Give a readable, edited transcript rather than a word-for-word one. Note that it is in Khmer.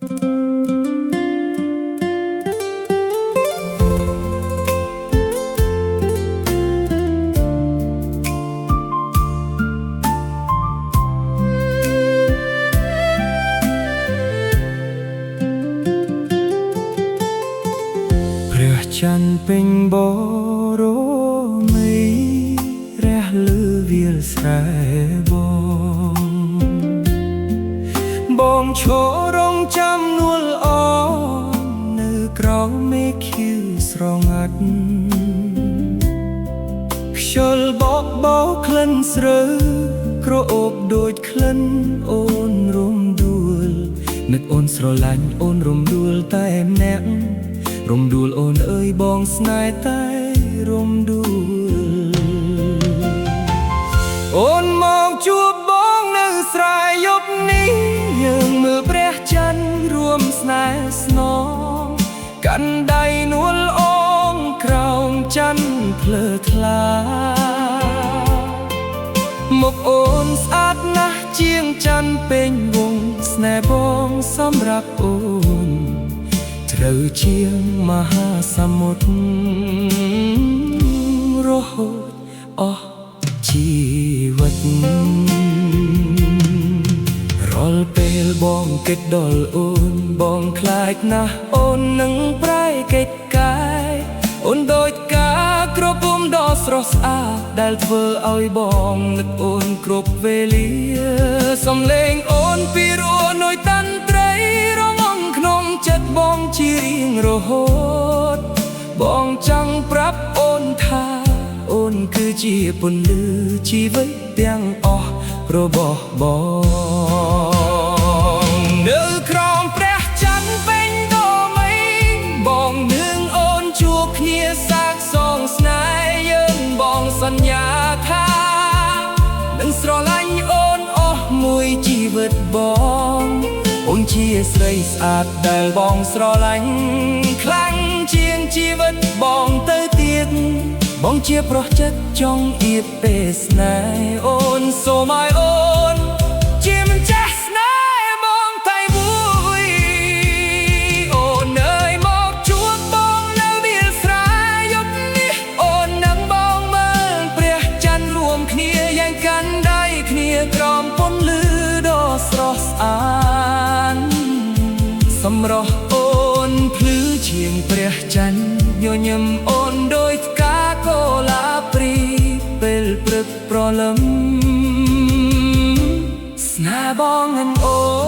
ព្រះច័ន្ទពេញបរមីរះលឺវាលស្រែបងឈរងចាំនួលអងនៅក្រោមមេឃខៀវស្រងាត់ខ្យល់បោកបោកក្លិនស្រូវក្រអូបដូចក្លិនអូនរំដួលនឹកអូនស្រឡាញ់អូនរំដួលតែម្នាក់រំដួលអូនអើយបងស្នេហ៍តែរំដួលអូនមកជួបបងនៅស្រែយប់នេះយើងមើលព្រះច័ន្ទរួមស្នេហ៍ស្នងកាន់ដៃនួលអងក្រោមច័ន្ទភ្លើថ្លាមុខអូនស្អាតណាស់ជាងច័ន្ទពេញវងស្នេហ៍បងសម្រាប់អូនត្រូវជាងមហាសមុទ្ររហូតអស់ជីវិតរាល់ពេលបងគិតដល់អូនបងខ្លាចណាស់អូននឹងប្រែកិច្ចកាយអូនដូចការក្រពុំដ៏ស្រស់ស្អាតដែលធ្វើឲ្យបងនឹកអូនគ្រប់វេលាសំឡេងអូនពីរោះនុយតាន់ត្រីរងំក្នុងចិត្តបងជារៀងរហូតបងចង់ប្រាប់អូនថាអូនគឺជាពន្លឺជីវិតទាំងអស់របស់បងនៅក្រោមព្រះច័ន្ទពេញដមីបងនឹងអូនជួបគ្នាសាកសងស្នេហ៍យើងបងសន្យាថានឹងស្រឡាញ់អូនអស់មួយជីវិតបងអូនជាស្រីស្អាតដែលបងស្រឡាញ់ខ្លាំងជាងជីវិតបងទៅទៀតបងជាប្រុសចិត្តចង់អៀបពេលស្នេហ៍អូនសូមឲ្យអូនជាម្ចាស់ស្នេហ៍បងតែមួយអូនអើយមកជួបបងនៅវាលស្រែយប់នេះអូននឹងបងមើលព្រះច័ន្ទរួមគ្នាយ៉ាងកាន់ដៃគ្នាក្រោមពន្លឺដ៏ស្រស់ស្អាតសម្រស់អូនភ្លឺជាងព្រះច័ន្ទញញឹមអូនដូចផ្កាកូឡាព្រីពេលព្រឹកព្រលឹមស្នេហ៍បងនិងអូន